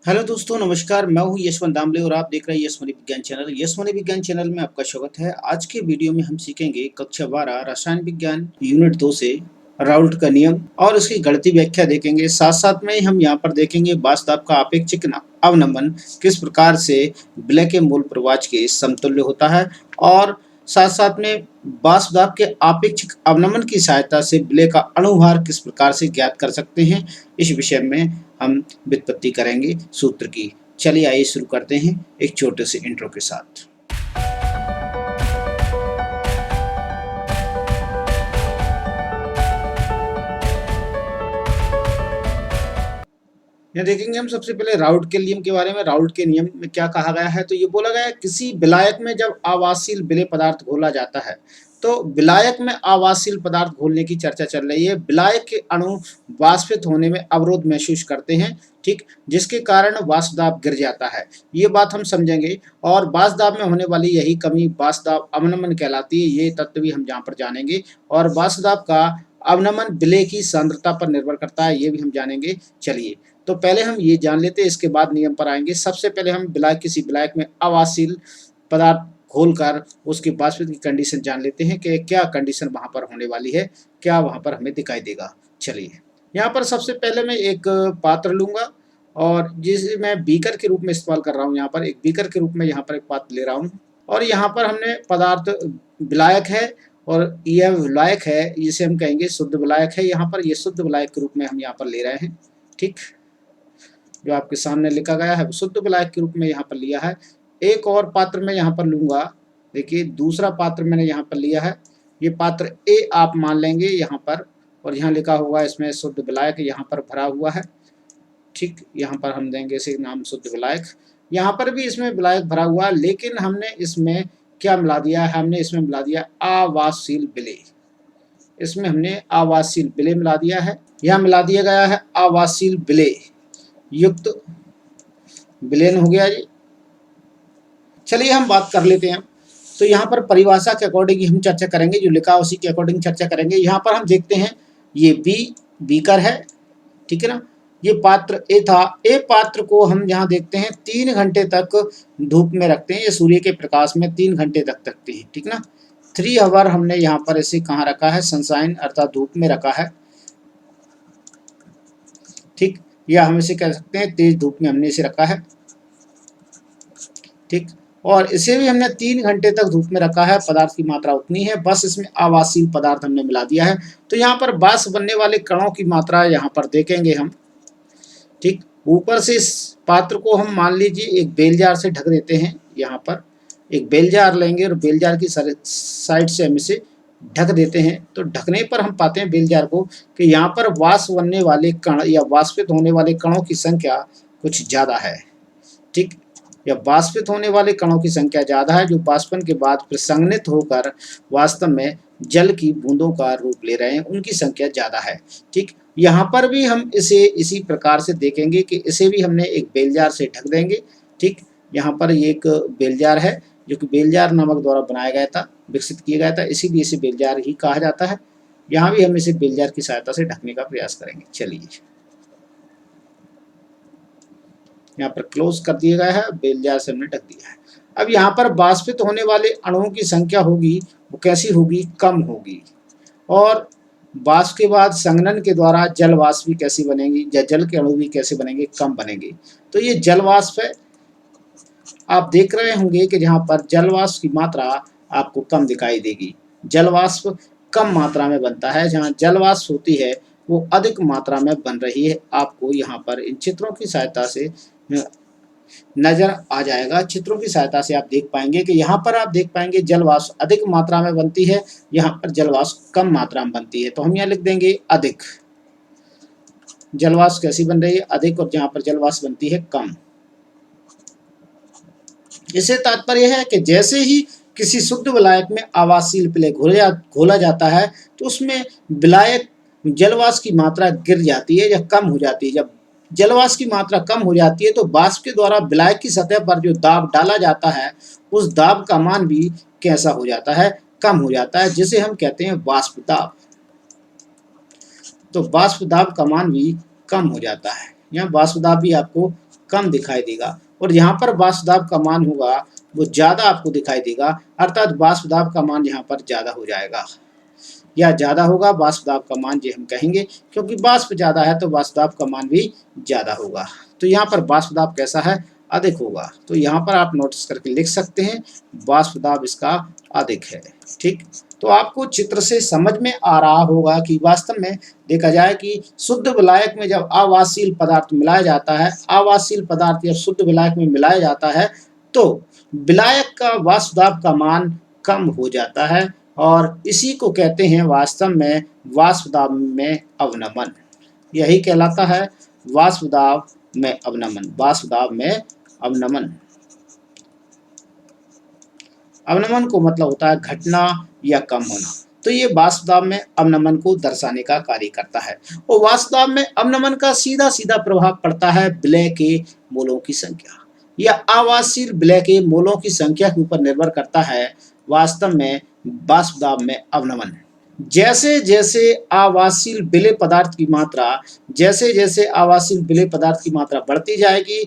Hello दोस्तों, नमस्कार। मैं हूं यशवंत दामले और आप देख रहे हैं यशमनी विज्ञान चैनल। यशमनी विज्ञान चैनल में आपका स्वागत है। आज के वीडियो में हम सीखेंगे कक्षा 12 रसायन विज्ञान यूनिट 2 से राउल्ट का नियम और उसकी गणितीय व्याख्या देखेंगे। साथ साथ में हम यहाँ पर देखेंगे वाष्प का अपेक्षिक अवनमन किस प्रकार से विलय के मूल प्रवाच के समतुल्य होता है और साथ साथ में वाष्प दाब के अपेक्षिक अवनमन की सहायता से विलय का अणुभार किस प्रकार से ज्ञात कर सकते हैं। इस विषय में हम व्युत्पत्ति करेंगे सूत्र की। चलिए आइए शुरू करते हैं एक छोटे से इंट्रो के साथ। यहाँ देखेंगे हम सबसे पहले राउल्ट के नियम के बारे में। राउल्ट के नियम में क्या कहा गया है, तो ये बोला गया है किसी विलायक में जब आवासीय विलेय पदार्थ घोला जाता है तो विलायक में आवासीय पदार्थ घोलने की चर्चा चल रही है। विलायक के अणु वाष्पित होने में अवरोध महसूस करते हैं, ठीक, जिसके कारण वाष्प दाब गिर जाता है। ये बात हम समझेंगे और वाष्प दाब में होने वाली यही कमी वाष्प दाब अवनमन कहलाती है। ये तत्व भी हम यहाँ पर जानेंगे और वाष्प दाब का अवनमन विलेय की सांद्रता पर निर्भर करता है, ये भी हम जानेंगे। चलिए तो पहले हम ये जान लेते हैं, इसके बाद नियम पर आएंगे। सबसे पहले हम किसी विलायक में अवासीय पदार्थ घोलकर उसकी वाष्पित की कंडीशन जान लेते हैं कि क्या कंडीशन वहां पर होने वाली है, क्या वहां पर हमें दिखाई देगा। चलिए यहाँ पर सबसे पहले मैं एक पात्र लूंगा और जिसे मैं बीकर के रूप में इस्तेमाल कर रहा हूँ। यहाँ पर एक बीकर के रूप में यहाँ पर एक पात्र ले रहा हूँ और यहाँ पर हमने पदार्थ विलायक है और यह विलायक है, जिसे हम कहेंगे शुद्ध विलायक है। यहाँ पर ये शुद्ध विलायक के रूप में हम यहाँ पर ले रहे हैं, ठीक, जो आपके सामने लिखा गया है शुद्ध विलायक के रूप में यहाँ पर लिया है। एक और पात्र मैं यहाँ पर लूंगा, देखिए दूसरा पात्र मैंने यहाँ पर लिया है। ये पात्र ए आप मान लेंगे यहाँ पर, और यहाँ लिखा होगा इसमें शुद्ध विलायक यहाँ पर भरा हुआ है, ठीक। यहाँ पर हम देंगे इसे नाम शुद्ध विलायक। यहाँ पर भी इसमें विलायक भरा हुआ है, लेकिन हमने इसमें क्या मिला दिया है, हमने इसमें मिला दिया आवासीय विलेय। इसमें हमने आवासीय विलेय मिला दिया है। यहाँ मिला दिया गया है आवासीय विलेय युक्त विलयन हो गया जी। चलिए हम बात कर लेते हैं। तो यहाँ पर परिभाषा के अकॉर्डिंग हम चर्चा करेंगे, जो लिखा उसी के अकॉर्डिंग चर्चा करेंगे। यहाँ पर हम देखते हैं ये बीकर है, ठीक है ना। ये पात्र ए था। ए पात्र को हम यहाँ देखते हैं 3 घंटे तक धूप में रखते हैं, ये सूर्य के प्रकाश में 3 घंटे तक रखते हैं, ठीक ना। 3 आवर हमने यहाँ पर इसे कहाँ रखा है, सनशाइन अर्थात धूप में रखा है, ठीक, या हम इसे कह सकते हैं तेज धूप में हमने इसे रखा है, ठीक। और इसे भी हमने 3 घंटे तक धूप में रखा है। पदार्थ की मात्रा उतनी है, बस इसमें आवासीय पदार्थ हमने मिला दिया है। तो यहाँ पर वाष्प बनने वाले कणों की मात्रा यहाँ पर देखेंगे हम, ठीक। ऊपर से इस पात्र को हम मान लीजिए एक बेल जार से ढक देते हैं। यहाँ पर एक बेल जार लेंगे और बेल जार की साइड से हम इसे ढक देते हैं। तो ढकने पर हम पाते हैं बेल जार को कि यहाँ पर वाष्प बनने वाले कण या वाष्पित होने वाले कणों की संख्या कुछ ज़्यादा है, ठीक, या वाष्पित होने वाले कणों की संख्या ज़्यादा है, जो वाष्पन के बाद प्रसंगनित होकर वास्तव में जल की बूंदों का रूप ले रहे हैं, उनकी संख्या ज़्यादा है, ठीक। यहाँ पर भी हम इसे इसी प्रकार से देखेंगे कि इसे भी हमने एक बेलजार से ढक देंगे, ठीक। यहाँ पर एक बेलजार है जो कि बेलजार नामक द्वारा बनाया गया था, विकसित किया गया था, इसीलिए इसे बेलजार ही कहा जाता है। यहाँ भी हम इसे बेलजार की सहायता से ढकने का प्रयास करेंगे। चलिए यहाँ पर क्लोज कर दिया गया है, बेलजार से हमने ढक दिया है। अब यहाँ पर वाष्पित होने वाले अणुओं की संख्या होगी, वो कैसी होगी, कम होगी। और वाष्प के बाद संघनन के द्वारा जल वाष्प भी कैसी बनेगी, या जल के अणु भी कैसे बनेंगे, कम बनेंगे। तो ये जल वाष्प है। आप देख रहे होंगे कि जहाँ पर जल वाष्प की मात्रा आपको कम दिखाई देगी। जल वाष्प कम मात्रा में बनता है, जहाँ जल वाष्प होती है वो अधिक मात्रा में बन रही है। आपको यहाँ पर इन चित्रों की सहायता से नजर आ जाएगा। चित्रों की सहायता से आप देख पाएंगे कि यहाँ पर आप देख पाएंगे जल वाष्प अधिक मात्रा में बनती है, यहाँ पर जल वाष्प कम मात्रा में बनती है। तो हम यहाँ लिख देंगे अधिक। जल वाष्प कैसी बन रही है, अधिक, और जहाँ पर जल वाष्प बनती है कम। इससे तात्पर्य है कि जैसे ही किसी शुद्ध विलायक में आवासीय विलेय घोला जाता है तो उसमें विलायक जलवाष्प की मात्रा गिर जाती है या कम हो जाती है। जब जलवाष्प की मात्रा कम हो जाती है तो वाष्प के द्वारा विलायक की सतह पर जो दाब डाला जाता है उस दाब का मान भी कैसा हो जाता है, कम हो जाता है, जिसे हम कहते हैं वाष्प दाब। तो वाष्प दाब का मान भी कम हो जाता है। यहाँ वाष्प दाब भी आपको कम दिखाई देगा, और यहाँ पर वाष्प दाब का मान होगा वो ज़्यादा आपको दिखाई देगा, अर्थात वाष्प दाब का मान यहाँ पर ज़्यादा हो जाएगा या ज़्यादा होगा वाष्प दाब का मान, ये हम कहेंगे, क्योंकि वाष्प ज़्यादा है तो वाष्प दाब का मान भी ज़्यादा होगा। तो यहाँ पर वाष्प दाब कैसा है, अधिक होगा। तो यहाँ पर आप नोटिस करके लिख सकते हैं वाष्प दाब इसका अधिक है। ठीक, तो आपको चित्र से समझ में आ रहा होगा कि वास्तव में देखा जाए कि शुद्ध विलायक में जब अवाष्पशील पदार्थ मिलाया जाता है, अवाष्पशील पदार्थ जब शुद्ध विलायक में मिलाया जाता है तो विलायक का वाष्प दाब का मान कम हो जाता है, और इसी को कहते हैं वास्तव में वाष्प दाब में अवनमन। यही कहलाता है वाष्प दाब में अवनमन, वाष्प दाब में अवनमन। अवनमन को मतलब होता है घटना या कम होना, तो ये वाष्प दाब में अवनमन को दर्शाने का कार्य करता है। और वाष्प दाब में अवनमन का सीधा सीधा प्रभाव पड़ता है विलय के मोलों की संख्या, या अवाष्पशील विलय के मोलों की संख्या के ऊपर निर्भर करता है वास्तव में वाष्प दाब में अवनमन। जैसे जैसे अवाष्पशील विलय पदार्थ की मात्रा, जैसे जैसे अवाष्पशील विलय पदार्थ की मात्रा बढ़ती जाएगी,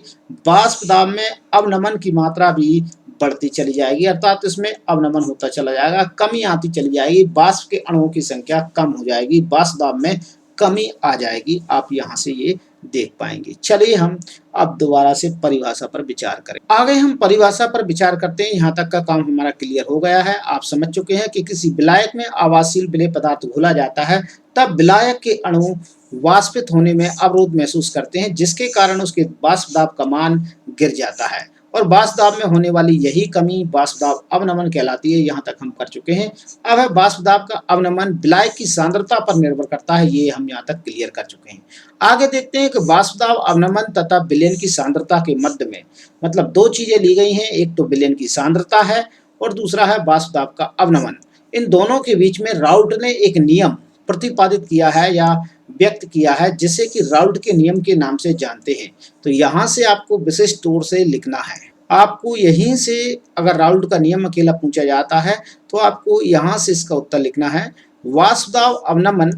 वाष्प दाब में अवनमन की मात्रा भी बढ़ती चली जाएगी, अर्थात इसमें अवनमन होता चला जाएगा, कमी आती चली जाएगी, वाष्प के अणुओं की संख्या कम हो जाएगी, वाष्प दाब में कमी आ जाएगी। आप यहाँ से ये देख पाएंगे। चलिए हम अब दोबारा से परिभाषा पर विचार करें। आगे हम परिभाषा पर विचार करते हैं। यहाँ तक का काम हमारा क्लियर हो गया है। आप समझ चुके हैं कि किसी विलायक में अवाष्पशील विलय पदार्थ घोला जाता है तब विलायक के अणु वाष्पित होने में अवरोध महसूस करते हैं, जिसके कारण उसके वाष्प दाब का मान गिर जाता है, और वाष्प दाब में होने वाली यही कमी वाष्प दाब अवनमन कहलाती है। यहाँ तक हम कर चुके हैं। अब है वाष्प दाब का अवनमन विलायक की सांद्रता पर निर्भर करता है, ये हम यहाँ तक क्लियर कर चुके हैं। आगे देखते हैं कि वाष्प दाब अवनमन तथा विलयन की सांद्रता के मध्य में, मतलब दो चीजें ली गई हैं, एक तो विलयन की सांद्रता है और दूसरा है वाष्प दाब का अवनमन। इन दोनों के बीच में राउल्ट ने एक नियम प्रतिपादित किया है या व्यक्त किया है, जिसे कि राउल्ट के नियम के नाम से जानते हैं। तो यहाँ से आपको विशिष्ट तौर से लिखना है। आपको यहीं से अगर राउल्ट का नियम अकेला पूछा जाता है तो आपको यहाँ से इसका उत्तर लिखना है। वाष्प दाब अवनमन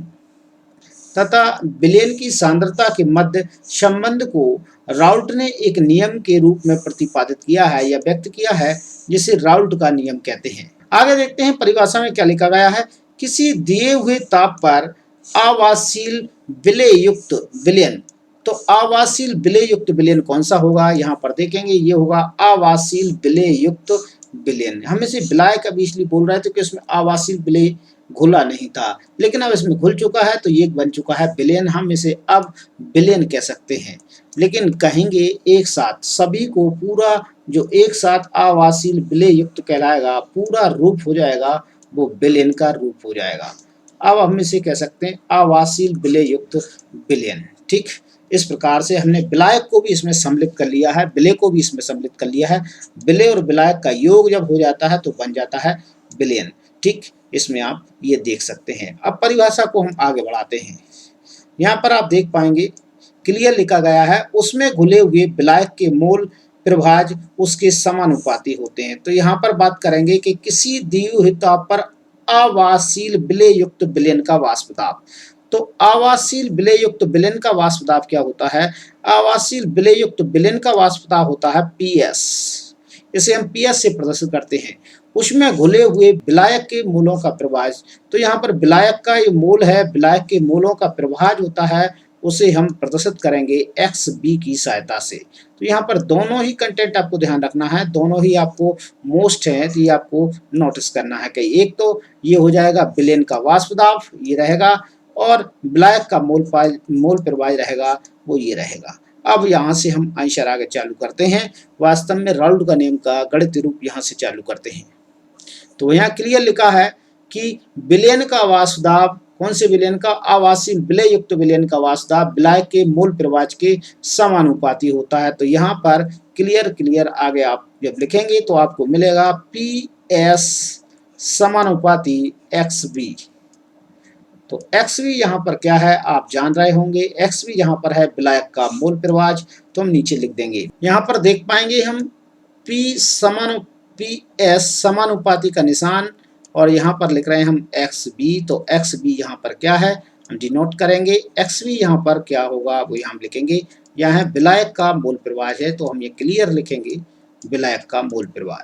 तथा विलयन की सांद्रता के मध्य संबंध को राउल्ट ने एक नियम के रूप में प्रतिपादित किया है या व्यक्त किया है, जिसे राउल्ट का नियम कहते हैं। आगे देखते हैं परिभाषा में क्या लिखा गया है। किसी दिए हुए ताप पर अवाष्पशील विलय युक्त विलयन, तो अवाष्पशील विलय युक्त विलयन कौन सा होगा, यहाँ पर देखेंगे ये होगा अवाष्पशील विलय युक्त विलयन। हम इसे विलायक अभी इसलिए बोल रहे थे कि इसमें अवाष्पशील विलय घुला नहीं था, लेकिन अब इसमें घुल चुका है तो ये बन चुका है विलयन। हम इसे अब विलयन कह सकते हैं, लेकिन कहेंगे एक साथ सभी को, पूरा जो एक साथ अवाष्पशील विलय युक्त कहलाएगा, पूरा रूप हो जाएगा, वो विलयन का रूप हो जाएगा। अब हम इसे कह सकते हैं अवाष्पशील विलय युक्त विलयन। ठीक, इस प्रकार से हमने विलायक को भी इसमें सम्मिलित कर लिया है, विलय को भी इसमें सम्मिलित कर लिया है। विलय और विलायक का योग जब हो जाता है तो बन जाता है विलयन। ठीक, इसमें आप ये देख सकते हैं। अब परिभाषा को हम आगे बढ़ाते हैं। यहाँ पर आप देख पाएंगे क्लियर लिखा गया है, उसमें घुले हुए विलायक के मोल प्रभाज उसके समानुपाती होते हैं। तो यहाँ पर बात करेंगे कि किसी दी हुई ताप पर अवाष्पशील विलय युक्त विलयन का वाष्प दाब। तो अवाष्पशील विलय युक्त विलयन का वाष्प दाब क्या होता है? अवाष्पशील विलय युक्त विलयन का वाष्प दाब होता है पीएस। इसे हम पीएस से प्रदर्शित करते हैं। उसमें घुले हुए विलायक के मोलों का प्रभाज, तो यहाँ पर विलायक का ये मोल है, विलायक के मोलों का प्रभाज होता है, उसे हम प्रदर्शित करेंगे एक्स बी की सहायता से। तो यहाँ पर दोनों ही कंटेंट आपको ध्यान रखना है, दोनों ही आपको मोस्ट है, तो ये आपको नोटिस करना है कि एक तो ये हो जाएगा विलयन का वाष्प दाब, ये रहेगा, और विलायक का मोल प्रभाज रहेगा, वो ये रहेगा। अब यहाँ से हम आंसर आगे चालू करते हैं। वास्तव में राउल्ट का नियम का गणितीय रूप यहाँ से चालू करते हैं। तो यहाँ क्लियर लिखा है कि विलयन का वाष्प दाब, कौन से विलयन का? अवाष्पशील विलय युक्त विलयन का वाष्प दाब विलायक के मोल प्रभाज के समानुपाती होता है। तो यहाँ पर क्लियर आगे आप जब लिखेंगे तो आपको मिलेगा पी एस समानुपाती एक्स बी। तो एक्स वी यहाँ पर क्या है आप जान रहे होंगे, एक्स वी यहाँ पर है विलायक का मोल प्रभाज, तो हम नीचे लिख देंगे। यहाँ पर देख पाएंगे हम पी एस समानुपाती का निशान, और यहाँ पर लिख रहे हैं हम एक्स बी। तो एक्स बी यहाँ पर क्या है हम डिनोट करेंगे, एक्स बी यहाँ पर क्या होगा वो यहाँ हम लिखेंगे यहाँ है विलायक का मोल प्रवाह है, तो हम ये क्लियर लिखेंगे विलायक का मोल प्रवाह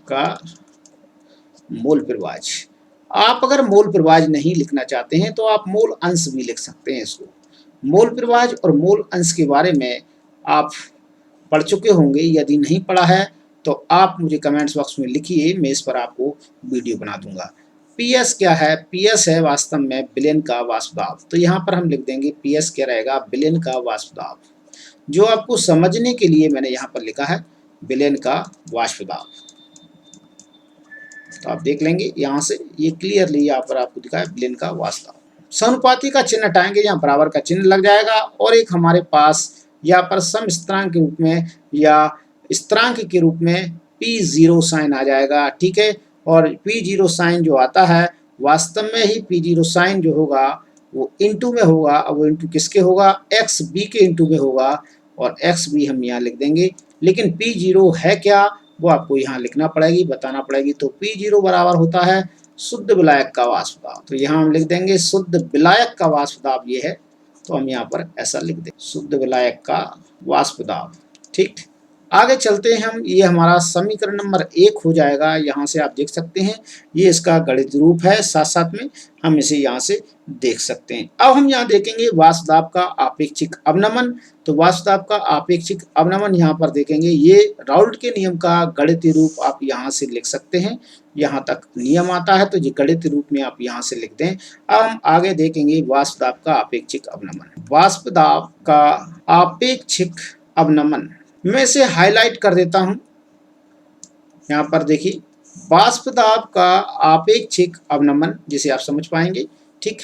का मोल प्रवाह। आप अगर मोल प्रवाह नहीं लिखना चाहते हैं तो आप मोल अंश भी लिख सकते हैं इसको। मोल प्रवाह और मोल अंश के बारे में आप पढ़ चुके होंगे, यदि नहीं पढ़ा है तो आप मुझे कमेंट्स बॉक्स में लिखिए, मैं इस पर आपको वीडियो बना दूंगा। पीएस क्या है? पीएस है वास्तव में विलेन का वाष्प दाब। तो यहाँ पर हम लिख देंगे पीएस क्या रहेगा? विलेन का वाष्प दाब। जो आपको समझने के लिए मैंने यहाँ पर लिखा है विलेन का वाष्प दाब। तो आप देख लेंगे यहाँ से, ये क्लियरली यहाँ पर आपको दिखा है विलेन का वाष्प दाब। समानुपाती का चिन्ह हटाएंगे, यहाँ बराबर का चिन्ह लग जाएगा और एक हमारे पास यहाँ पर सम स्थिरांक के रूप में या स्थिरांक के रूप में P0 साइन आ जाएगा, ठीक है। और P0 साइन जो आता है वास्तव में ही P0 साइन जो होगा वो इंटू में होगा। अब वो इंटू किसके होगा? एक्स बी के इंटू में होगा, और एक्स बी हम यहाँ लिख देंगे। लेकिन P0 है क्या वो आपको यहाँ लिखना पड़ेगी, बताना पड़ेगी। तो P0 बराबर होता है शुद्ध विलायक का वाष्प दाब। तो यहाँ हम लिख देंगे शुद्ध विलायक का वाष्प दाब ये है, तो हम यहाँ पर ऐसा लिख दें शुद्ध विलायक का वाष्प दाब, ठीक। आगे चलते हैं हम, ये हमारा समीकरण नंबर 1 हो जाएगा। यहाँ से आप देख सकते हैं ये इसका गणित रूप है, साथ साथ में हम इसे यहाँ से देख सकते हैं। अब हम यहाँ देखेंगे वाष्प दाब का आपेक्षिक अवनमन। तो वाष्प दाब का आपेक्षिक अवनमन यहाँ पर देखेंगे, ये राउल्ट के नियम का गणितीय रूप आप यहाँ से लिख सकते हैं। यहाँ तक नियम आता है तो ये गणितीय रूप में आप यहाँ से लिख दें। अब हम आगे देखेंगे वाष्प दाब का आपेक्षिक अवनमन। वाष्प दाब का आपेक्षिक अवनमन मैं इसे हाईलाइट कर देता हूं। यहाँ पर देखिए वाष्प दाब का आपेक्षिक अवनमन, जिसे आप समझ पाएंगे, ठीक।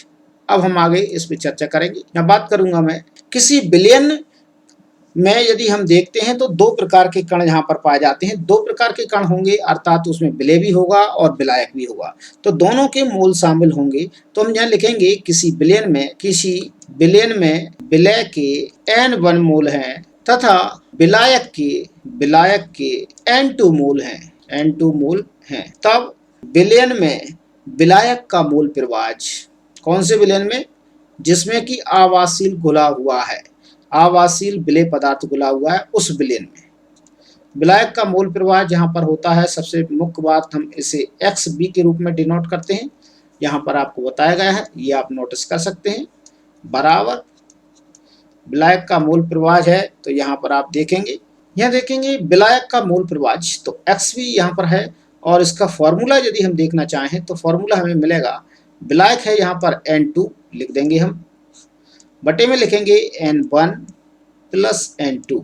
अब हम आगे इस पर चर्चा करेंगे। यहाँ बात करूंगा मैं किसी विलयन में यदि हम देखते हैं तो दो प्रकार के कण यहाँ पर पाए जाते हैं। दो प्रकार के कण होंगे, अर्थात उसमें विलय भी होगा और विलायक भी होगा, तो दोनों के मोल शामिल होंगे। तो हम यहाँ लिखेंगे किसी विलयन में विलय के N1 मोल हैं तथा विलायक के N2 मोल हैं। तब विलयन में विलायक का मोल प्रवाह, कौन से विलयन में? जिसमें कि आवासील घुला हुआ है, आवासील विलय पदार्थ घुला हुआ है, उस विलयन में विलायक का मोल प्रवाह जहां पर होता है, सबसे मुख्य बात हम इसे XB के रूप में डिनोट करते हैं। यहाँ पर आपको बताया गया है, ये आप नोटिस कर सकते हैं, बराबर विलायक का मोल प्रवाह है। तो यहाँ पर आप देखेंगे, यहाँ देखेंगे विलायक का मोल प्रवाह, तो XB यहाँ पर है। और इसका फॉर्मूला यदि हम देखना चाहें तो फॉर्मूला हमें मिलेगा, विलायक है यहाँ पर N2 लिख देंगे हम, बटे में लिखेंगे N1 प्लस N2।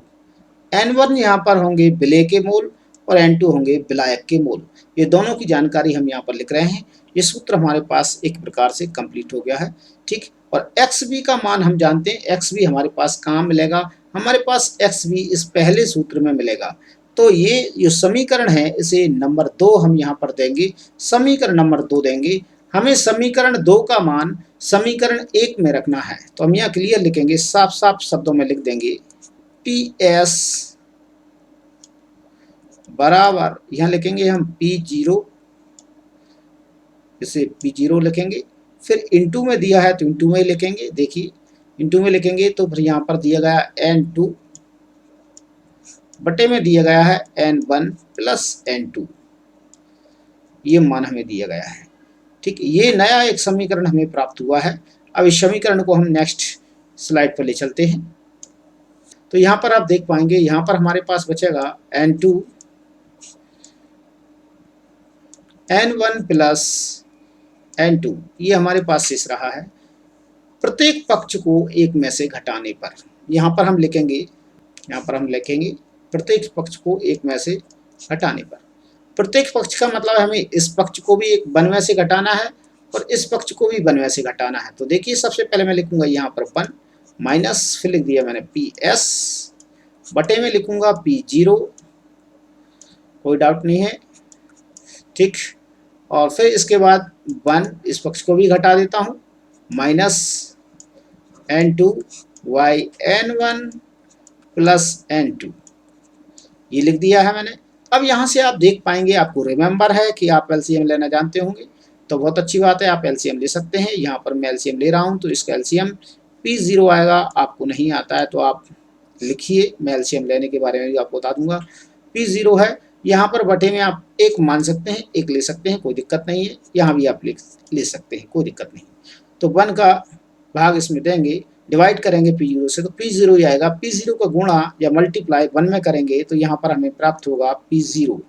N1 यहाँ पर होंगे विलय के मोल और N2 होंगे विलायक के मोल। ये दोनों की जानकारी हम यहाँ पर लिख रहे हैं। ये सूत्र हमारे पास एक प्रकार से कंप्लीट हो गया है, ठीक। और XB का मान हम जानते हैं, XB हमारे पास कहाँ मिलेगा? हमारे पास XB इस पहले सूत्र में मिलेगा। तो ये जो समीकरण है इसे नंबर 2 हम यहाँ पर देंगे, समीकरण नंबर 2 देंगे। हमें समीकरण 2 का मान समीकरण 1 में रखना है, तो हम यहाँ क्लियर लिखेंगे, साफ साफ शब्दों में लिख देंगे PS बराबर, यहाँ लिखेंगे हम P0, इसे P0 लिखेंगे, फिर इंटू में दिया है तो इंटू में लिखेंगे। देखिए इंटू में लिखेंगे तो फिर यहाँ पर दिया गया N2 बटे में दिया गया है N1 प्लस N2, ये मान हमें दिया गया है, ठीक। ये नया एक समीकरण हमें प्राप्त हुआ है। अब इस समीकरण को हम नेक्स्ट स्लाइड पर ले चलते हैं। तो यहाँ पर आप देख पाएंगे, यहाँ पर हमारे पास बचेगा N2 N1 प्लस N2, ये हमारे पास शेष रहा है। प्रत्येक पक्ष को एक में से घटाने पर यहाँ पर हम लिखेंगे प्रत्येक पक्ष को एक में से घटाने पर। प्रत्येक पक्ष का मतलब हमें इस पक्ष को भी एक 1 में से घटाना है और इस पक्ष को भी 1 में से घटाना है। तो देखिए सबसे पहले मैं लिखूंगा यहाँ पर 1 माइनस, फिर लिख दिया मैंने PS बटे में लिखूंगा P0, कोई डाउट नहीं है, ठीक। और फिर इसके बाद 1 इस पक्ष को भी घटा देता हूँ, minus N2 y N1 plus N2, ये लिख दिया है मैंने। अब यहाँ से आप देख पाएंगे, आपको रिमेंबर है कि आप LCM लेना जानते होंगे, तो बहुत अच्छी बात है, आप LCM ले सकते हैं। यहाँ पर मैं LCM ले रहा हूँ, तो इसका LCM P0 आएगा, आपको नहीं आता है तो आप लिखिए, मैं एलसीएम लेने के बारे में भी आपको बता दूंगा। P0 है, यहाँ पर बटे में आप एक मान सकते हैं, एक ले सकते हैं, कोई दिक्कत नहीं है, यहाँ भी आप ले सकते हैं, कोई दिक्कत नहीं। तो 1 का भाग इसमें देंगे, डिवाइड करेंगे P0 से, तो P0 ही आएगा। P0 का गुणा या मल्टीप्लाई 1 में करेंगे तो यहाँ पर हमें प्राप्त होगा P0।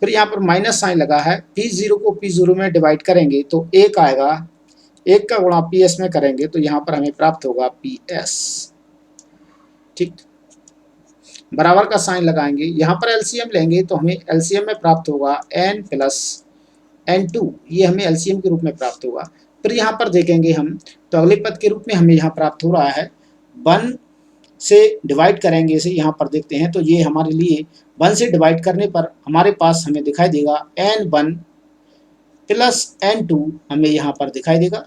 फिर यहाँ पर माइनस साइन लगा है, P0 को P0 में डिवाइड करेंगे तो 1 आएगा, 1 का गुणा PS में करेंगे तो यहाँ पर हमें प्राप्त होगा PS। ठीक, बराबर का साइन लगाएंगे, यहाँ पर एलसीएम लेंगे तो हमें एलसीएम में प्राप्त होगा n प्लस n2, ये हमें एलसीएम के रूप में प्राप्त होगा। फिर यहाँ पर देखेंगे हम तो अगले पद के रूप में हमें यहाँ प्राप्त हो रहा है 1 से डिवाइड करेंगे इसे, यहाँ पर देखते हैं तो ये हमारे लिए 1 से डिवाइड करने पर हमारे पास हमें दिखाई देगा n1 प्लस n2 हमें यहाँ पर दिखाई देगा।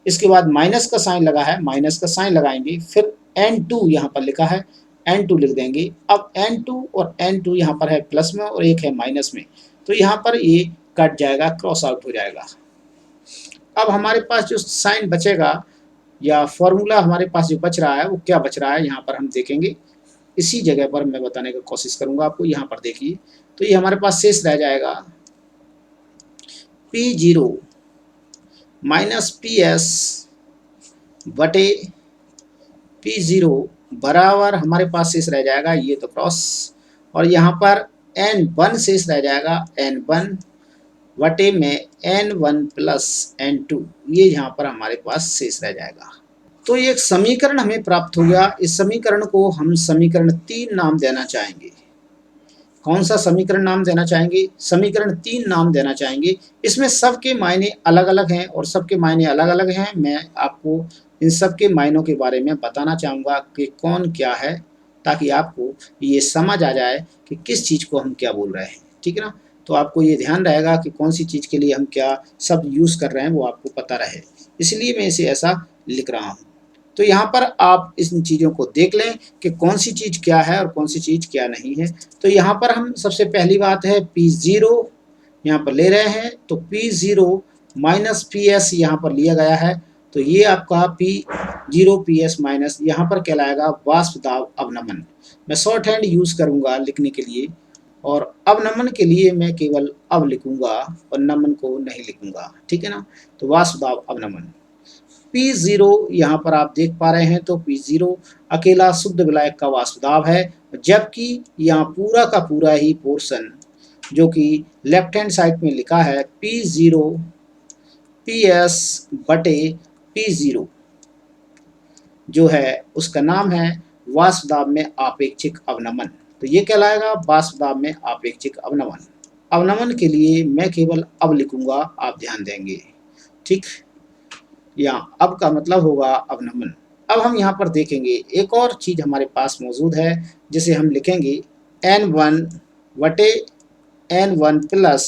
इसके बाद माइनस का साइन लगा है, माइनस का साइन लगाएंगे, फिर n2 यहाँ पर लिखा है, n2 लिख देंगे। अब n2 और n2 यहाँ पर है प्लस में और एक है माइनस में, तो यहाँ पर ये कट जाएगा, क्रॉस आउट हो जाएगा। अब हमारे पास जो साइन बचेगा या फॉर्मूला हमारे पास जो बच रहा है वो क्या बच रहा है, यहाँ पर हम देखेंगे। इसी जगह पर मैं बताने की कोशिश करूंगा आपको, यहाँ पर देखिए तो ये हमारे पास शेष रह जाएगा P0 माइनस PS बटे P0 बराबर हमारे पास शेष रह जाएगा ये तो क्रॉस, और यहाँ पर N1 शेष रह जाएगा, N1 बटे में N1 प्लस N2, ये यहाँ पर हमारे पास शेष रह जाएगा। तो ये एक समीकरण हमें प्राप्त हो गया। इस समीकरण को हम समीकरण 3 नाम देना चाहेंगे। कौन सा समीकरण नाम देना चाहेंगे? समीकरण 3 नाम देना चाहेंगे। इसमें सबके मायने अलग अलग हैं और सबके मायने अलग अलग हैं। मैं आपको इन सब के मायनों के बारे में बताना चाहूँगा कि कौन क्या है, ताकि आपको ये समझ आ जाए कि किस चीज़ को हम क्या बोल रहे हैं। ठीक है ना? तो आपको ये ध्यान रहेगा कि कौन सी चीज़ के लिए हम क्या शब्द यूज़ कर रहे हैं वो आपको पता रहे, इसलिए मैं इसे ऐसा लिख रहा हूँ। तो यहाँ पर आप इन चीज़ों को देख लें कि कौन सी चीज़ क्या है और कौन सी चीज़ क्या नहीं है। तो यहाँ पर हम सबसे पहली बात है P0 यहाँ पर ले रहे हैं, तो P0 माइनस PS यहाँ पर लिया गया है, तो ये आपका P0 PS माइनस यहाँ पर कहलाएगा वाष्प दाब अवनमन। मैं शॉर्ट हैंड यूज़ करूँगा लिखने के लिए, और अवनमन के लिए मैं केवल अव लिखूँगा और नमन को नहीं लिखूँगा। ठीक है ना? तो वाष्प दाब अवनमन P0 यहाँ पर आप देख पा रहे हैं, तो P0 अकेला शुद्ध विलायक का वाष्प दाब है, जबकि यहाँ पूरा का पूरा ही पोर्शन जो कि लेफ्ट हैंड साइड में लिखा है P0 PS बटे P0 जो है उसका नाम है वाष्प दाब में आपेक्षिक अवनमन। तो ये कहलाएगा वाष्प दाब में आपेक्षिक अवनमन। अवनमन के लिए मैं केवल अव लिखूंगा, आप ध्यान देंगे। ठीक, यहाँ अब का मतलब होगा अवनमन। अब हम यहाँ पर देखेंगे एक और चीज़ हमारे पास मौजूद है, जिसे हम लिखेंगे N1 बटे N1 प्लस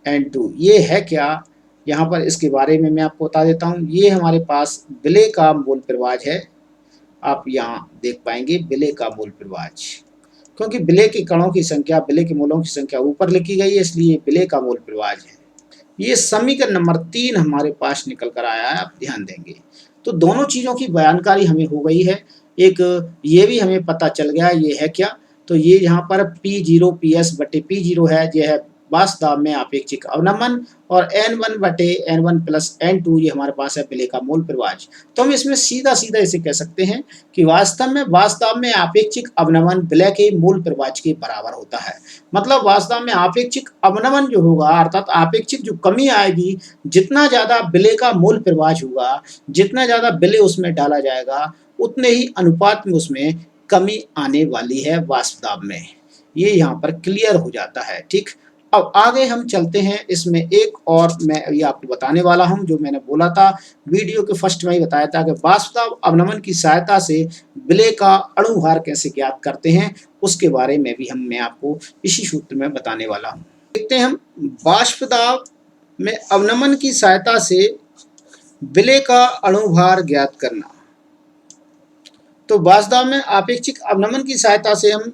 N2। ये है क्या, यहाँ पर इसके बारे में मैं आपको बता देता हूँ। ये हमारे पास विलेय का मोल प्रवाह है, आप यहाँ देख पाएंगे विलेय का मोल प्रवाह, क्योंकि विलेय के कणों की संख्या, विलेय के मोलों की संख्या ऊपर लिखी गई है, इसलिए विलेय का मोल प्रवाह है। ये समीकरण नंबर 3 हमारे पास निकल कर आया है, आप ध्यान देंगे। तो दोनों चीज़ों की बयानकारी हमें हो गई है। एक ये भी हमें पता चल गया ये है क्या, तो ये यहाँ पर P0 PS बटे P0 है, ये है वाष्प दाब में आपेक्षिक अवनमन, और N1 बटे N1 प्लस N2 ये हमारे पास है विलेय का मोल प्रवाह। तो हम इसमें सीधा सीधा इसे कह सकते हैं कि वास्तव में वाष्प दाब में आपेक्षिक अवनमन विलेय के मोल प्रवाह के बराबर होता है। मतलब वाष्प दाब में आपेक्षिक अवनमन जो होगा, अर्थात आपेक्षिक जो कमी आएगी, जितना ज़्यादा विलेय का मोल प्रवाह होगा, जितना ज़्यादा विलेय उसमें डाला जाएगा, उतने ही अनुपात में उसमें कमी आने वाली है वाष्प दाब में। ये यहाँ पर क्लियर हो जाता है। ठीक, अब आगे हम चलते हैं। इसमें एक और मैं अभी आपको बताने वाला हूं, जो मैंने बोला था वीडियो के फर्स्ट में ही बताया था कि वाष्प दाब अवनमन की सहायता से विलेय का अणुभार कैसे ज्ञात करते हैं, उसके बारे में भी मैं आपको इसी सूत्र में बताने वाला हूं। देखते हैं हम वाष्प दाब में अवनमन की सहायता से विलेय का अणुभार ज्ञात करना। तो वाष्प दाब में आपेक्षिक अवनमन की सहायता से हम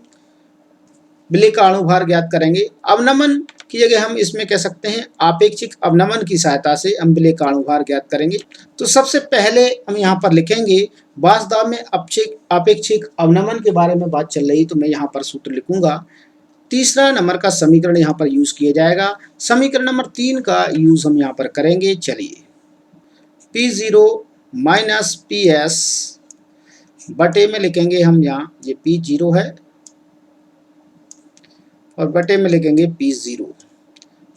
विलेय का अणुभार ज्ञात करेंगे। अवनमन की जगह हम इसमें कह सकते हैं आपेक्षिक अवनमन की सहायता से अम्लीय का अणुभार ज्ञात करेंगे। तो सबसे पहले हम यहाँ पर लिखेंगे, वास्तव में आपेक्षिक अवनमन के बारे में बात चल रही, तो मैं यहाँ पर सूत्र लिखूंगा। तीसरा नंबर का समीकरण यहाँ पर यूज किया जाएगा। समीकरण नंबर 3 का यूज हम यहाँ पर करेंगे। चलिए, P0 माइनस PS बटे में लिखेंगे हम यहाँ, ये P0 है और बटे में लिखेंगे P0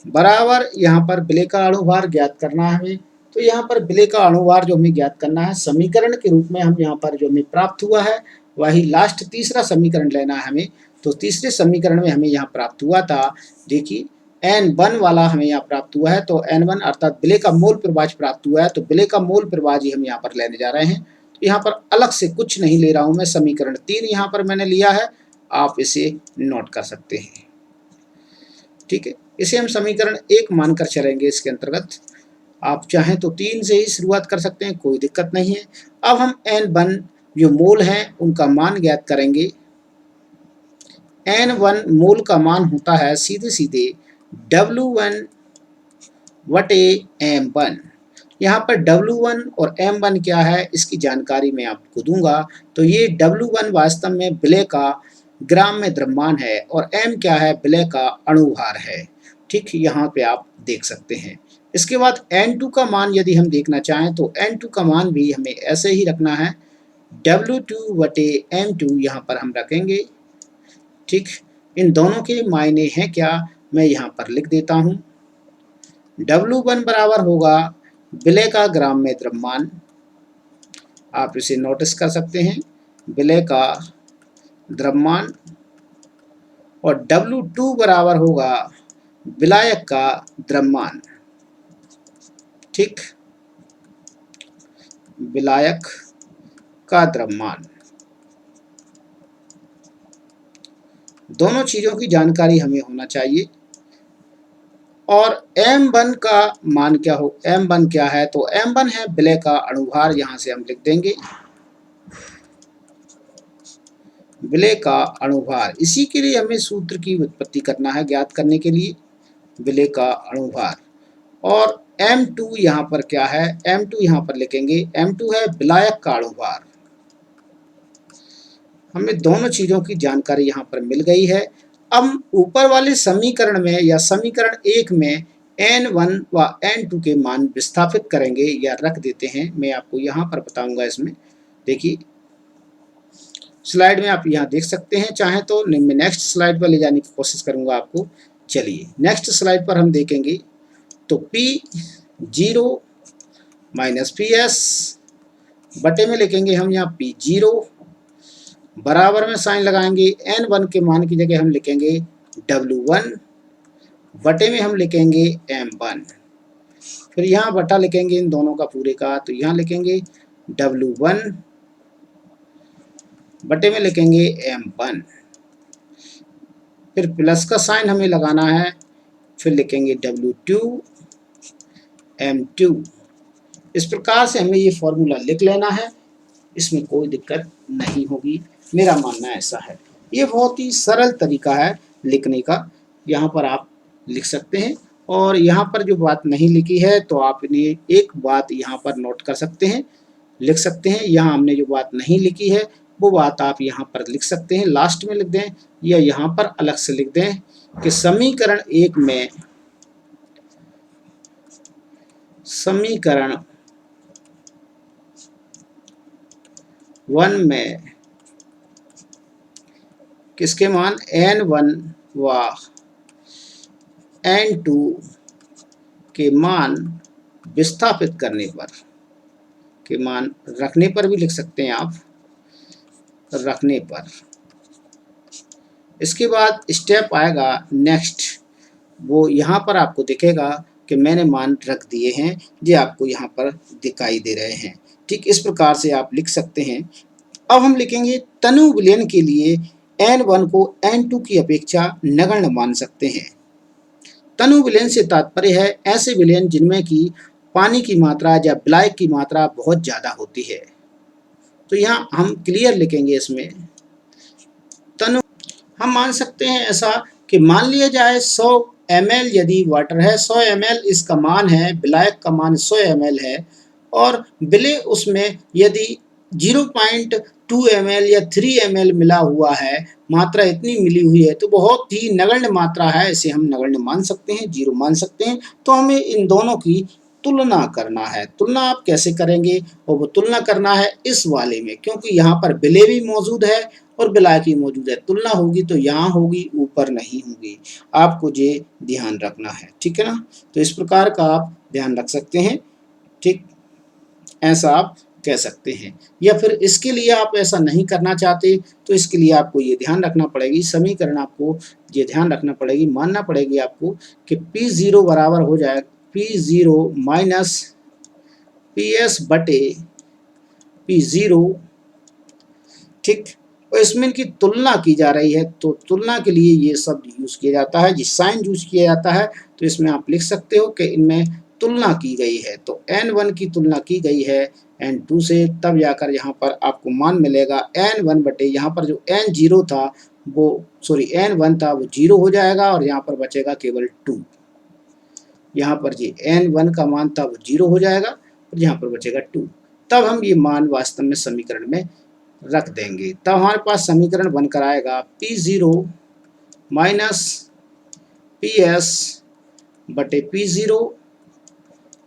बराबर, यहाँ पर विलेय का अणुभार ज्ञात करना है हमें। तो यहाँ पर विलेय का अणुभार जो हमें ज्ञात करना है समीकरण के रूप में हम यहाँ पर जो हमें प्राप्त हुआ है वही लास्ट तीसरा समीकरण लेना है हमें। तो तीसरे समीकरण में हमें यहाँ प्राप्त हुआ था, देखिए N1 वाला हमें यहाँ प्राप्त हुआ है। तो N1 अर्थात विलेय का मोल प्रवाह प्राप्त हुआ है। तो विलेय का मोल प्रवाह हम यहाँ पर लेने जा रहे हैं। तो यहाँ पर अलग से कुछ नहीं ले रहा हूँ मैं, समीकरण 3 यहाँ पर मैंने लिया है, आप इसे नोट कर सकते हैं। ठीक है, इसे हम समीकरण 1 मानकर चलेंगे। इसके अंतर्गत आप चाहें तो 3 से ही शुरुआत कर सकते हैं, कोई दिक्कत नहीं है। अब हम N1 जो मोल हैं उनका मान ज्ञात करेंगे। N1 मोल का मान होता है सीधे सीधे W1 बटे M1। यहाँ पर W1 और M1 क्या है इसकी जानकारी मैं आपको दूंगा। तो ये W1 वास्तव में विलेय का ग्राम में द्रव्यमान है और M क्या है, विलेय का अणुभार है। ठीक, यहाँ पे आप देख सकते हैं। इसके बाद N2 का मान यदि हम देखना चाहें तो N2 का मान भी हमें ऐसे ही रखना है, W2 बटे M2 यहाँ पर हम रखेंगे। ठीक, इन दोनों के मायने हैं क्या, मैं यहाँ पर लिख देता हूँ। W1 बराबर होगा विलेय का ग्राम में द्रव्यमान, आप इसे नोटिस कर सकते हैं, विलेय का द्रव्यमान। और W2 बराबर होगा विलायक का द्रव्यमान। ठीक, विलायक का द्रव्यमान। दोनों चीजों की जानकारी हमें होना चाहिए। और M1 का मान क्या हो, M1 क्या है, तो M1 है विलेय का अणुभार, यहां से हम लिख देंगे विलेय का अणुभार। इसी के लिए हमें सूत्र की उत्पत्ति करना है ज्ञात करने के लिए, विलेय का अणुभार। और M2 यहाँ पर क्या है, M2 यहाँ पर लिखेंगे, M2 है विलायक का अणुभार। हमें दोनों चीजों की जानकारी यहाँ पर मिल गई है। अब ऊपर वाले समीकरण में या समीकरण 1 में N1 व N2 के मान विस्थापित करेंगे या रख देते हैं, मैं आपको यहाँ पर बताऊंगा। इसमें देखिए स्लाइड में आप यहाँ देख सकते हैं, चाहे तो मैं नेक्स्ट स्लाइड पर ले जाने की कोशिश करूंगा आपको। चलिए नेक्स्ट स्लाइड पर हम देखेंगे। तो P0 माइनस PS बटे में लिखेंगे हम यहाँ P0 बराबर में साइन लगाएंगे, N1 के मान की जगह हम लिखेंगे W1 बटे में हम लिखेंगे M1। फिर यहाँ बटा लिखेंगे इन दोनों का पूरे का, तो यहाँ लिखेंगे W1 बटे में लिखेंगे M1। फिर प्लस का साइन हमें लगाना है, फिर लिखेंगे W2 M2। इस प्रकार से हमें ये फॉर्मूला लिख लेना है, इसमें कोई दिक्कत नहीं होगी, मेरा मानना ऐसा है। ये बहुत ही सरल तरीका है लिखने का, यहाँ पर आप लिख सकते हैं। और यहाँ पर जो बात नहीं लिखी है तो आप इन्हें एक बात यहाँ पर नोट कर सकते हैं, लिख सकते हैं। यहाँ हमने जो बात नहीं लिखी है वो बात आप यहाँ पर लिख सकते हैं, लास्ट में लिख दें या यहाँ पर अलग से लिख दें कि समीकरण 1 में समीकरण 1 में किसके मान N1 व N2 के मान विस्थापित करने पर, के मान रखने पर भी लिख सकते हैं आप, रखने पर। इसके बाद स्टेप आएगा नेक्स्ट, वो यहाँ पर आपको दिखेगा कि मैंने मान रख दिए हैं, ये आपको यहाँ पर दिखाई दे रहे हैं। ठीक इस प्रकार से आप लिख सकते हैं। अब हम लिखेंगे तनु विलयन के लिए N1 को N2 की अपेक्षा नगण्य मान सकते हैं। तनु विलयन से तात्पर्य है ऐसे विलयन जिनमें की पानी की मात्रा या विलायक की मात्रा बहुत ज़्यादा होती है। तो यहाँ हम क्लियर लिखेंगे इसमें तनु, हम मान सकते हैं ऐसा कि मान लिया जाए 100 ml यदि वाटर है, 100 ml इसका मान है, विलायक का मान 100 ml है और विलेय उसमें यदि 0.2 ml या 3 ml मिला हुआ है, मात्रा इतनी मिली हुई है, तो बहुत ही नगण्य मात्रा है, इसे हम नगण्य मान सकते हैं, 0 मान सकते हैं। तो हमें इन दोनों की तुलना करना है। तुलना आप कैसे करेंगे? और वो तुलना करना है इस वाले में, क्योंकि यहाँ पर विलेय भी मौजूद है और विलायक भी मौजूद है। तुलना होगी तो यहाँ होगी, ऊपर नहीं होगी। आपको ये ध्यान रखना है, ठीक है ना? तो इस प्रकार का आप ध्यान रख सकते हैं, ठीक? ऐसा आप कह सकते हैं। या फिर इसके लिए आप ऐसा नहीं करना चाहते, तो इसके लिए आपको ये ध्यान रखना पड़ेगी, समीकरण आपको ये ध्यान रखना पड़ेगी, मानना पड़ेगी आपको कि P0 बराबर हो जाए P0 माइनस PS बटे P0, ठीक? और इसमें इनकी तुलना की जा रही है, तो तुलना के लिए ये शब्द यूज किया जाता है, जिस साइन यूज किया जाता है। तो इसमें आप लिख सकते हो कि इनमें तुलना की गई है, तो n1 की तुलना की गई है n2 से, तब जाकर यहाँ पर आपको मान मिलेगा n1 बटे यहाँ पर जो n0 था वो n1 था वो 0 हो जाएगा और यहाँ पर बचेगा केवल 2। यहाँ पर जी n1 का मान था वो 0 हो जाएगा और यहाँ पर बचेगा 2। तब हम ये मान वास्तव में समीकरण में रख देंगे, तब हमारे पास समीकरण बनकर आएगा P0 माइनस PS बटे P0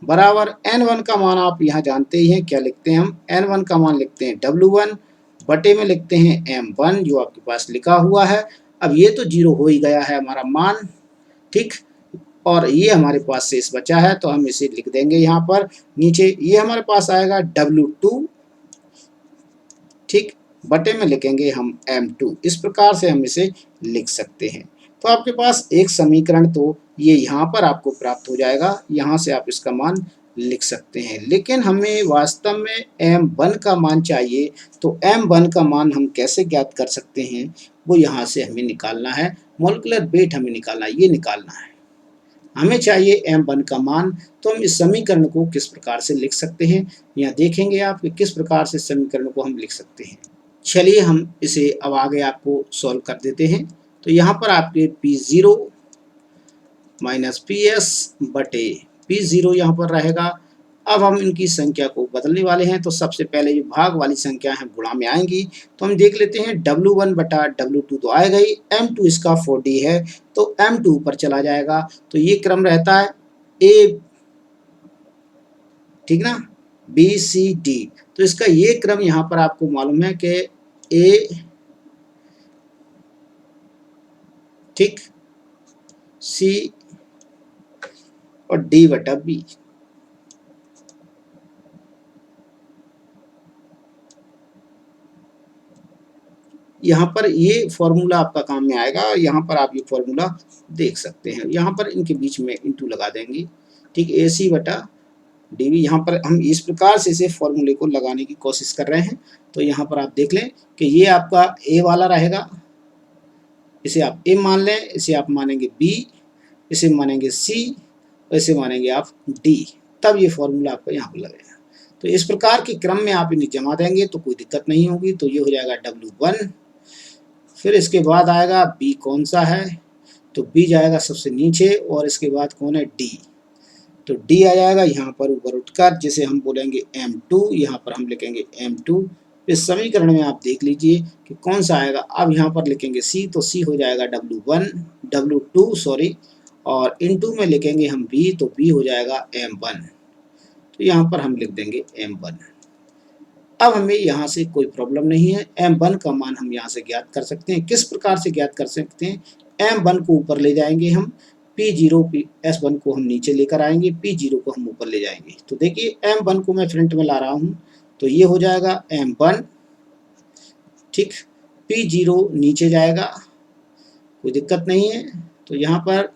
बराबर n1 का मान आप यहाँ जानते ही हैं, क्या लिखते हैं हम? n1 का मान लिखते हैं W1 बटे में लिखते हैं M1 जो आपके पास लिखा हुआ है। अब ये तो 0 हो ही गया है हमारा मान, ठीक? और ये हमारे पास शेष बचा है, तो हम इसे लिख देंगे यहाँ पर नीचे। ये हमारे पास आएगा W2, ठीक? बटे में लिखेंगे हम M2। इस प्रकार से हम इसे लिख सकते हैं। तो आपके पास एक समीकरण तो ये यहाँ पर आपको प्राप्त हो जाएगा, यहाँ से आप इसका मान लिख सकते हैं। लेकिन हमें वास्तव में M1 का मान चाहिए, तो M1 का मान हम कैसे ज्ञात कर सकते हैं? वो यहाँ से हमें निकालना है, मॉलिक्यूलर वेट हमें निकालना है, ये निकालना है। हमें चाहिए M1 का मान, तो हम इस समीकरण को किस प्रकार से लिख सकते हैं, यहाँ देखेंगे आप कि किस प्रकार से समीकरण को हम लिख सकते हैं। चलिए हम इसे अब आगे आपको सॉल्व कर देते हैं। तो यहाँ पर आपके P0 माइनस PS बटे P0 यहाँ पर रहेगा। अब हम इनकी संख्या को बदलने वाले हैं, तो सबसे पहले जो भाग वाली संख्या है गुणा में आएंगी, तो हम देख लेते हैं W1 बटा W2 तो आएगा ही, M2 इसका 4D है तो M2 ऊपर चला जाएगा। तो ये क्रम रहता है A, ठीक ना, BCD। तो इसका ये क्रम यहाँ पर आपको मालूम है कि A, ठीक, C और D बटा B। यहाँ पर ये फॉर्मूला आपका काम में आएगा, यहाँ पर आप ये फॉर्मूला देख सकते हैं। यहाँ पर इनके बीच में इंटू लगा देंगे, ठीक, AC बटा DB। यहाँ पर हम इस प्रकार से इसे फॉर्मूले को लगाने की कोशिश कर रहे हैं। तो यहाँ पर आप देख लें कि ये आपका A वाला रहेगा, इसे आप A मान लें, इसे आप मानेंगे B, इसे मानेंगे C और इसे मानेंगे आप D। तब ये फॉर्मूला आपको यहाँ पर लगेगा। तो इस प्रकार के क्रम में आप इन्हें जमा देंगे तो कोई दिक्कत नहीं होगी। तो ये हो जाएगा W1, फिर इसके बाद आएगा B कौन सा है, तो B जाएगा सबसे नीचे और इसके बाद कौन है D, तो D आ जाएगा यहाँ पर ऊपर उठकर, जिसे हम बोलेंगे M2, यहाँ पर हम लिखेंगे M2। इस समीकरण में आप देख लीजिए कि कौन सा आएगा। अब यहाँ पर लिखेंगे C, तो C हो जाएगा W2 सॉरी, और इनटू में लिखेंगे हम B, तो B हो जाएगा M1। तो यहाँ पर हम लिख देंगे M1। अब हमें यहाँ से कोई प्रॉब्लम नहीं है, M1 का मान हम यहाँ से ज्ञात कर सकते हैं। किस प्रकार से ज्ञात कर सकते हैं? M1 को ऊपर ले जाएंगे हम, P0 S1 को हम नीचे लेकर आएंगे, P0 को हम ऊपर ले जाएंगे। तो देखिए M1 को मैं फ्रंट में ला रहा हूँ, तो ये हो जाएगा M1, ठीक, P0 नीचे जाएगा, कोई दिक्कत नहीं है। तो यहाँ पर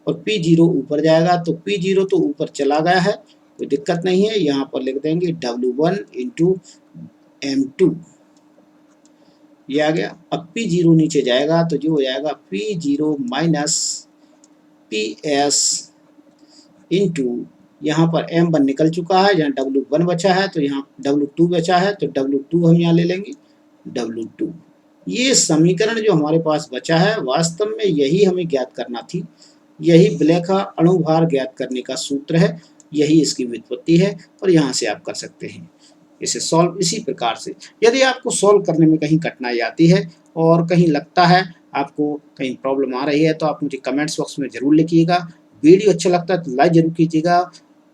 और P0 ऊपर जाएगा, तो P0 तो ऊपर चला गया है, कोई दिक्कत नहीं है। यहाँ पर लिख देंगे W1 इंटू M2, ये आ गया। अब P0 नीचे जाएगा तो जो हो जाएगा P0 माइनस PS इंटू, यहाँ पर M1 निकल चुका है, यहाँ W1 बचा है, तो यहाँ W2 बचा है, तो W2 हम यहाँ ले लेंगे W2। ये समीकरण जो हमारे पास बचा है वास्तव में यही हमें ज्ञात करना थी। यही विलय का अणुभार ज्ञात करने का सूत्र है, यही इसकी व्युत्पत्ति है और यहाँ से आप कर सकते हैं इसे सॉल्व इसी प्रकार से। यदि आपको सॉल्व करने में कहीं कठिनाई आती है और कहीं लगता है आपको कहीं प्रॉब्लम आ रही है तो आप मुझे कमेंट्स बॉक्स में ज़रूर लिखिएगा। वीडियो अच्छा लगता है तो लाइक ज़रूर कीजिएगा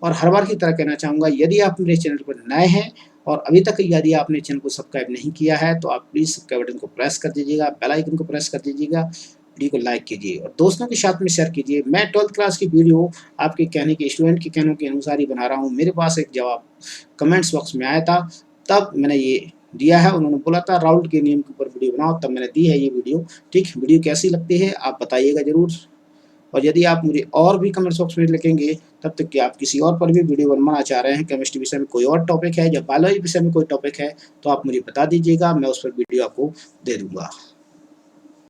और हर बार की तरह कहना चाहूँगा, यदि आप मेरे चैनल पर नए हैं और अभी तक यदि आपने चैनल को सब्सक्राइब नहीं किया है तो आप प्लीज़ सब्सक्राइब बटन को प्रेस कर दीजिएगा, बेल आइकन को प्रेस कर दीजिएगा, वीडियो को लाइक कीजिए और दोस्तों के साथ में शेयर कीजिए। मैं 12th क्लास की वीडियो आपके कहने के स्टूडेंट के कहने के अनुसार ही बना रहा हूँ। मेरे पास एक जवाब कमेंट्स बॉक्स में आया था, तब मैंने ये दिया है। उन्होंने बोला था राउल्ट के नियम के ऊपर वीडियो बनाओ, तब मैंने दी है ये वीडियो। ठीक, वीडियो कैसी लगती है आप बताइएगा ज़रूर और यदि आप मुझे और भी कमेंट्स बॉक्स में लिखेंगे तब तक कि आप किसी और पर भी वीडियो बनवाना चाह रहे हैं, केमिस्ट्री विषय में कोई और टॉपिक है या बायोलॉजी विषय में कोई टॉपिक है तो आप मुझे बता दीजिएगा, मैं उस पर वीडियो आपको दे दूँगा।